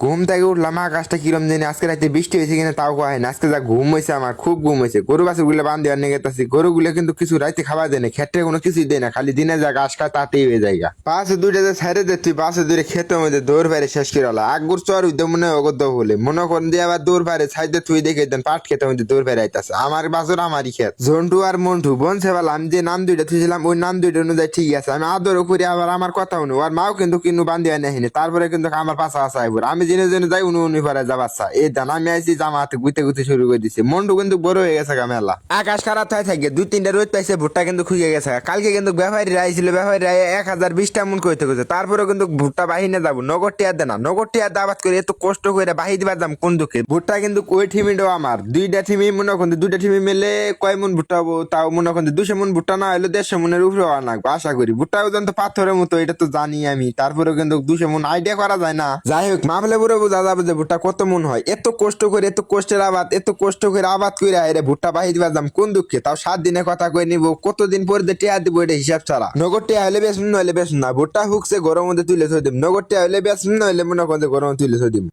ঘুম থেকে উঠলাম, আকাশটা কিরম জানি আজকে রাতে বৃষ্টি হয়েছে কিনা তাও কয় না। আজকে যা ঘুম হয়েছে আমার, খুব ঘুম হয়েছে। গরু বাছুর গুলো বান্ধ দেওয়ার নিয়ে গেতেছি, গরুগুলো কিন্তু কিছু রাইতে খাবার দেয় না, খেতে কোনো কিছুই দেয় না, খালি দিনে যা ঘাস খায় তাতেই হয়ে যায়। পাশে দুইটা যে ছাইড়ে দে তুই, পাশে দুইটা খেতে মধ্যে দৌড় বাইরে শেষ করে হলো আগুর চর হইতে মনে হয় অগদ্য বলে মনে করেন দিয়ে আবার দৌড় বাইরে ছাইডে তুই দেখে দেন পাট খেতে মধ্যে দৌড় বাইরে আইতাছে। আমার বাছুর আমারই খেত। ঝন্টু আর মন্টু বনছে বলা, আমি যে নাম দুইটা থুয়েছিলাম ওই নাম দুইটা অনুযায়ী ঠিক আছে, আমি আদরও করি আবার আমার কথা শুনো। আর মাও কিন্তু কিনু বান্ধিয়া নেহিনি, তারপরে কিন্তু আমার পাশা আসা আইবুর আমি জেনে জেনে যাই উনি উনি পারে যাবাচ্ছা এই দান আমি আইসি জামা হাতে গুতে গুতে শুরু করে দিছি। মন্টু কিন্তু বড় হয়ে গেছে মেলা, আকাশ খারাপ থাকে থাকে দুই তিনটা রোদ পাইছে, ভুট্টা কিন্তু খুঁজে গেছে। কালকে কিন্তু ব্যাপারীরা আইছিল, ব্যাপারীরা 1020 মন কইতে গেছে, তারপরে কিন্তু ভুট্টা বাহিনে যাবো। নগদ টিয়া দেনা, নগদ টিয়া দাবাত করে এত কষ্ট করে বাহি দিবার দাম কোন দুঃখে। ভুট্টা কিন্তু ওই ঠিমিটাও আমার, দুইটা ঠিমি মনে করেন দুইটা ঠিমি মিলে কয় মন ভুট্টা হবো, তাও মনে করেন 200 মন ভুট্টা না হলে 150 মনের উপরে আনাকবো আশা করি। ভুট্টা ওজন তো পাথরের মতো, এটা তো জানি আমি, তারপরে কিন্তু 200 মন আইডিয়া করা যায় না। যাই হোক মামলে পুরো বোঝা যাবে যে ভুট্টা কত মন হয়। এত কষ্ট করে, এত কষ্টের আবাদ, এত কষ্ট করে আবাদ করে আইরে ভুট্টা বাহি দিবার দাম কোন দুঃখে। তাও 7 দিনের কথা কয়ে নিব, কতদিন পরে যে টিয়া দিব এটা হিসাব ছাড়া। নগদ টিয়া হলে বেশ, নইলে বেশ না। ভুট্টা হুকছে গরম মধ্যে তুলে থই দিম, নগদ টিয়া হলে বেশ, নইলে মনে করেন গরম তুলে থই দিম।